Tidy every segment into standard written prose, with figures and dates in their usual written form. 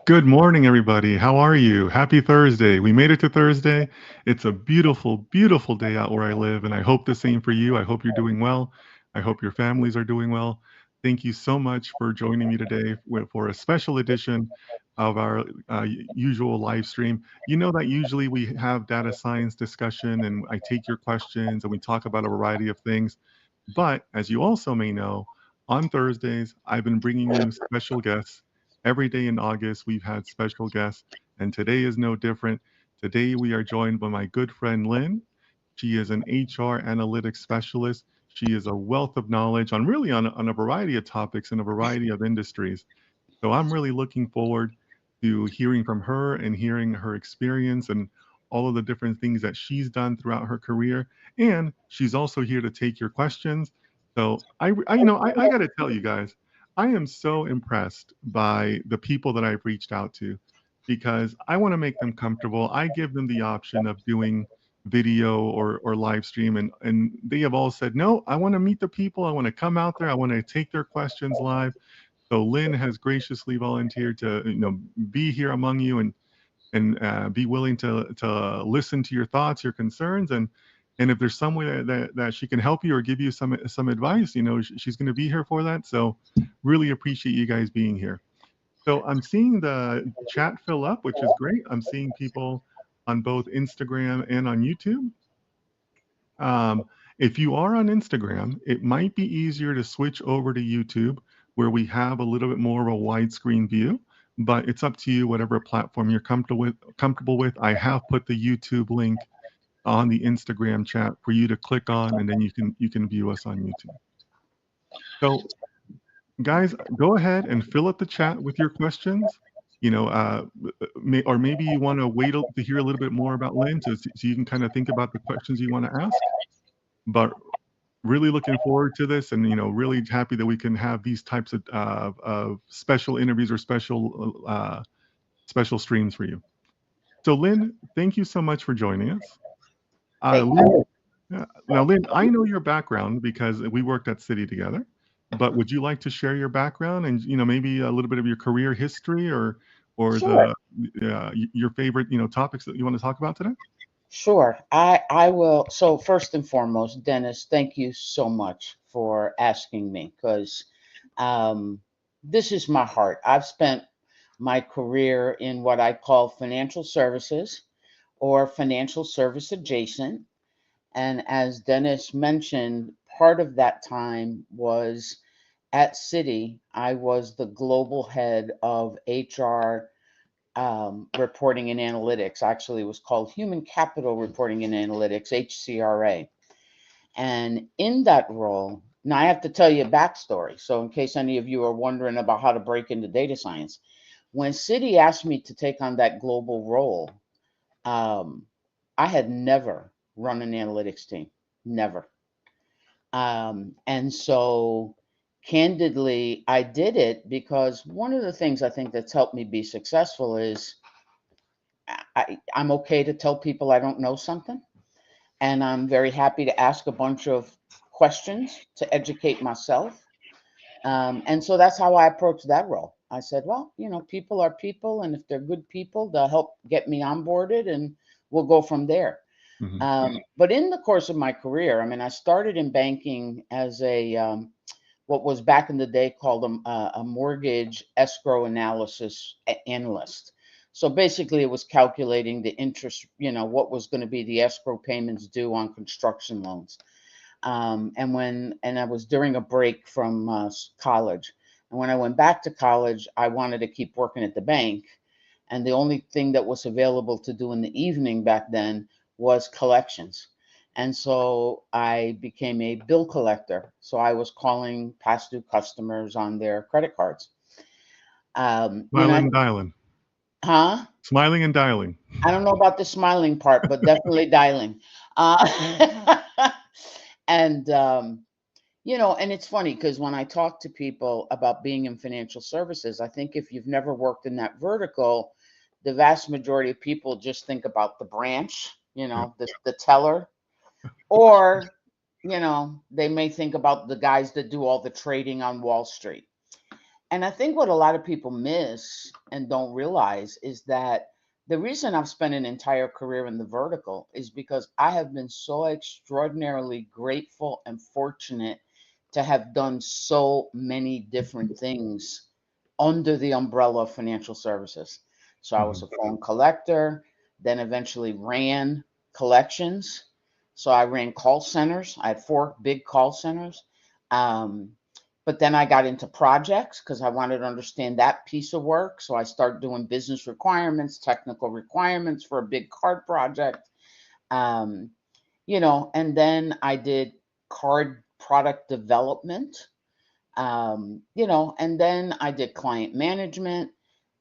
Good morning, everybody. How are you? Happy Thursday. We made it to Thursday. It's a beautiful, beautiful day out where I live, and I hope the same for you. I hope you're doing well. I hope your families are doing well. Thank you so much for joining me today for a special edition of our usual live stream. You know that usually we have data science discussion and I take your questions and we talk about a variety of things. But as you also may know, on Thursdays, I've been bringing you special guests. Every day in August, we've had special guests, and today is no different. Today, we are joined by my good friend Lynn. She is an HR analytics specialist. She is a wealth of knowledge on really on a variety of topics in a variety of industries. So I'm really looking forward to hearing from her and hearing her experience and all of the different things that she's done throughout her career. And she's also here to take your questions. So I got to tell you guys, I am so impressed by the people that I've reached out to because I want to make them comfortable. I give them the option of doing video or live stream and they have all said, no, I want to meet the people. I want to come out there. I want to take their questions live. So Lynn has graciously volunteered to be here among you and be willing to listen to your thoughts, your concerns, and if there's some way that she can help you or give you some advice, she's going to be here for that. So really appreciate you guys being here. So I'm seeing the chat fill up, which is great. I'm seeing people on both Instagram and on YouTube. Um, if you are on Instagram, it might be easier to switch over to YouTube where we have a little bit more of a widescreen view, but it's up to you, whatever platform you're comfortable with. I have put the YouTube link on the Instagram chat for you to click on, and then you can view us on YouTube. So guys, go ahead and fill up the chat with your questions. Or maybe you want to wait to hear a little bit more about Lynn so you can kind of think about the questions you want to ask. But really looking forward to this and really happy that we can have these types of special interviews or special streams for you. So Lynn, thank you so much for joining us. Thank Lynn, you. now Lynn, I know your background because we worked at City together, but would you like to share your background and maybe a little bit of your career history or Sure, your favorite topics that you want to talk about today? sure. I will. So first and foremost, Dennis, thank you so much for asking me because um, this is my heart. I've spent my career in what I call financial services or financial service adjacent. And as Dennis mentioned, part of that time was at Citi. I was the global head of HR reporting and analytics. Actually, it was called Human Capital Reporting and Analytics, HCRA. And in that role, now I have to tell you a backstory. So, in case any of you are wondering about how to break into data science, when Citi asked me to take on that global role, um, I had never run an analytics team, never. And so, candidly, I did it because one of the things I think that's helped me be successful is I'm okay to tell people I don't know something, and I'm very happy to ask a bunch of questions to educate myself. And so that's how I approached that role. I said, well, people are people, and if they're good people, they'll help get me onboarded, and we'll go from there. Hmm. But in the course of my career, I mean, I started in banking as a what was back in the day called a mortgage escrow analysis analyst. So basically, it was calculating the interest, what was going to be the escrow payments due on construction loans. And I was during a break from college. And when I went back to college, I wanted to keep working at the bank. And the only thing that was available to do in the evening back then was collections. And so I became a bill collector. So I was calling past due customers on their credit cards. You know, Smiling and dialing, huh? smiling and dialing. I don't know about the smiling part, but definitely dialing. Uh, and and it's funny because when I talk to people about being in financial services, I think if you've never worked in that vertical, the vast majority of people just think about the branch, Yeah. the teller, or, they may think about the guys that do all the trading on Wall Street. And I think what a lot of people miss and don't realize is that the reason I've spent an entire career in the vertical is because I have been so extraordinarily grateful and fortunate to have done so many different things under the umbrella of financial services. So I was Hmm. a phone collector, then eventually ran collections. So I ran call centers. I had four big call centers. Um, but then I got into projects because I wanted to understand that piece of work. So I started doing business requirements, technical requirements for a big card project. Um, and then I did card product development, and then I did client management.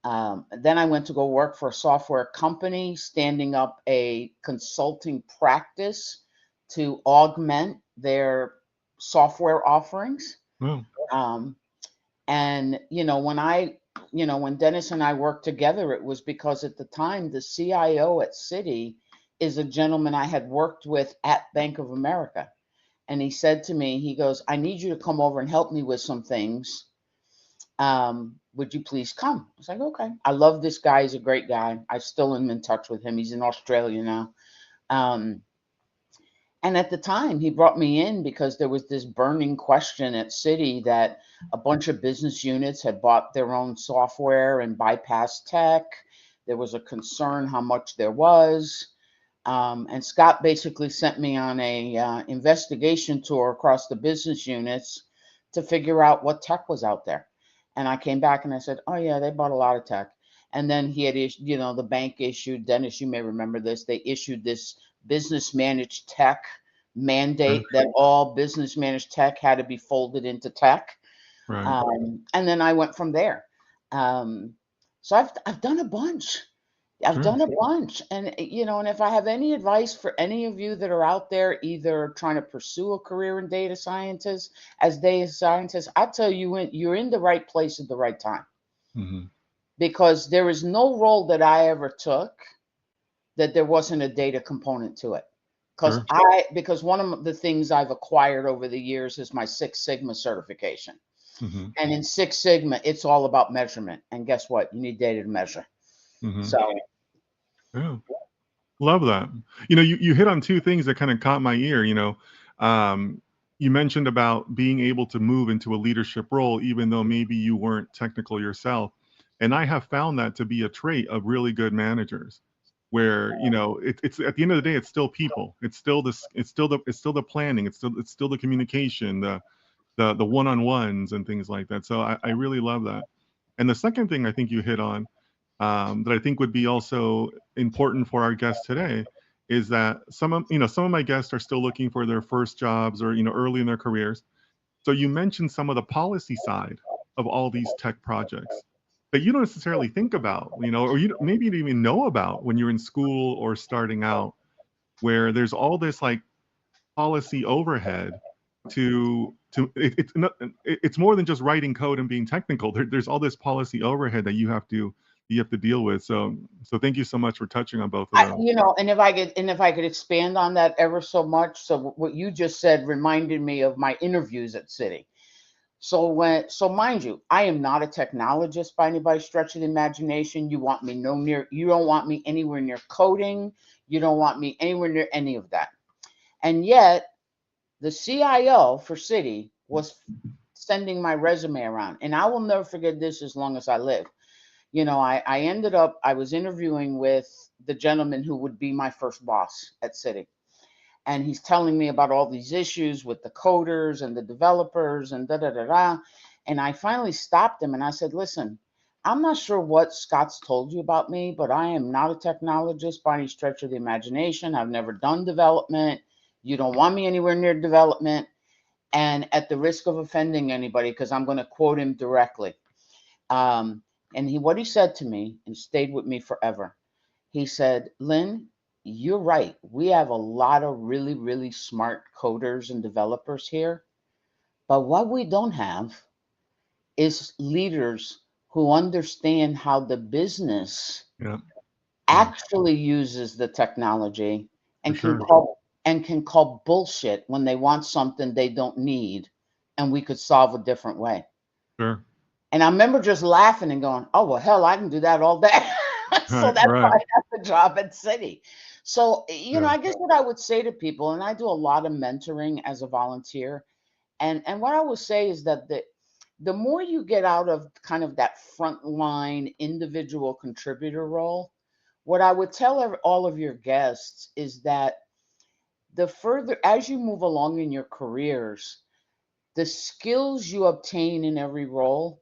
Then I went to go work for a software company, standing up a consulting practice to augment their software offerings. Well, Um, and when Dennis and I worked together, it was because at the time the CIO at Citi is a gentleman I had worked with at Bank of America. And he said to me, he goes, I need you to come over and help me with some things. Would you please come? I was like, okay. I love this guy. He's a great guy. I still am in touch with him. He's in Australia now. Um, and at the time, he brought me in because there was this burning question at Citi that a bunch of business units had bought their own software and bypassed tech. There was a concern how much there was. And Scott basically sent me on a investigation tour across the business units to figure out what tech was out there. And I came back and I said, "Oh yeah, they bought a lot of tech." And then he had issued, the bank issued. Dennis, you may remember this. They issued this business managed tech sure. mandate that all business managed tech had to be folded into tech. Right. And then I went from there. Um, so I've done a bunch. I've Sure. done a bunch. And if I have any advice for any of you that are out there, either trying to pursue a career in data scientists, I tell you, you're in the right place at the right time, Hmm. because there is no role that I ever took that there wasn't a data component to it. Sure. Because one of the things I've acquired over the years is my Six Sigma certification. Hmm. And in Six Sigma, it's all about measurement. And guess what? You need data to measure. Hmm. So, Yeah. Love that. You hit on two things that kind of caught my ear. Um, you mentioned about being able to move into a leadership role, even though maybe you weren't technical yourself. And I have found that to be a trait of really good managers, where it's at the end of the day, it's still people. It's still this. It's still the planning. It's still the communication, the one-on-ones and things like that. So I really love that. And the second thing I think you hit on, that I think would be also important for our guests today, is that some of my guests are still looking for their first jobs, or early in their careers. So you mentioned some of the policy side of all these tech projects that you don't necessarily think about, or maybe you didn't even know about when you're in school or starting out, where there's all this like policy overhead it's more than just writing code and being technical. There's all this policy overhead that you have to deal with. So thank you so much for touching on both of I, those. you know, and if I could expand on that ever so much. So what you just said reminded me of my interviews at Citi. So mind you, I am not a technologist by anybody's stretch of the imagination. You don't want me anywhere near coding. You don't want me anywhere near any of that. And yet the CIO for Citi was sending my resume around. And I will never forget this as long as I live. I was interviewing with the gentleman who would be my first boss at Citi. And he's telling me about all these issues with the coders and the developers and da da da da. And I finally stopped him and I said, listen, I'm not sure what Scott's told you about me, but I am not a technologist by any stretch of the imagination. I've never done development. You don't want me anywhere near development. And at the risk of offending anybody, because I'm going to quote him directly, um, what he said to me and stayed with me forever. He said, Lynn, you're right. We have a lot of really, really smart coders and developers here. But what we don't have is leaders who understand how the business Yeah. Yeah. actually uses the technology For and sure. can call bullshit when they want something they don't need and we could solve a different way. Sure. And I remember just laughing and going, "Oh well, hell, I can do that all day." So Right, that's why right. I got the job at City. So Yeah, I guess what I would say to people, and I do a lot of mentoring as a volunteer, and what I would say is that the more you get out of kind of that frontline individual contributor role, what I would tell all of your guests is that the further as you move along in your careers, the skills you obtain in every role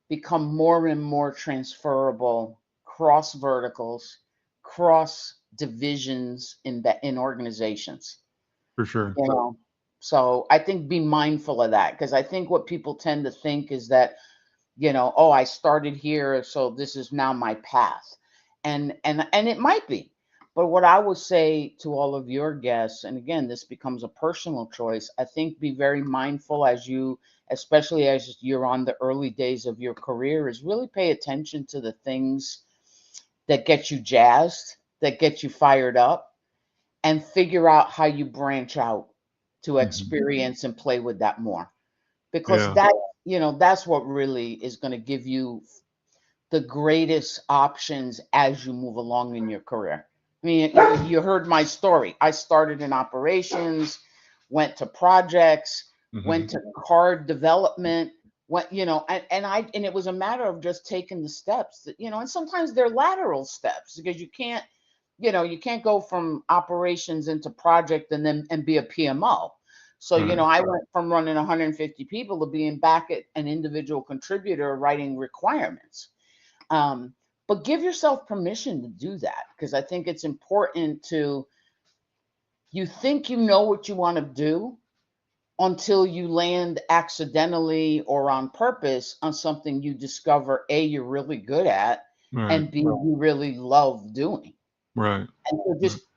become more and more transferable cross verticals, cross divisions in organizations. for sure. You know, so I think be mindful of that, because I think what people tend to think is that, oh, I started here, so this is now my path. And it might be. But what I would say to all of your guests, and again, this becomes a personal choice, I think be very mindful as you, especially as you're on the early days of your career, is really pay attention to the things that get you jazzed, that get you fired up, and figure out how you branch out to Mhm. experience and play with that more, because Yeah, that's what really is going to give you the greatest options as you move along in your career. I mean, you heard my story. I started in operations, went to projects, went mhm. to card development, went, and it was a matter of just taking the steps that, and sometimes they're lateral steps, because you can't go from operations into project and then and be a PMO. So, Right. I went from running 150 people to being back at an individual contributor writing requirements. Um, but give yourself permission to do that, because I think it's important to, you think you know what you want to do until you land accidentally or on purpose on something you discover A, you're really good at, Right, and B, you really love doing. right, And so just right.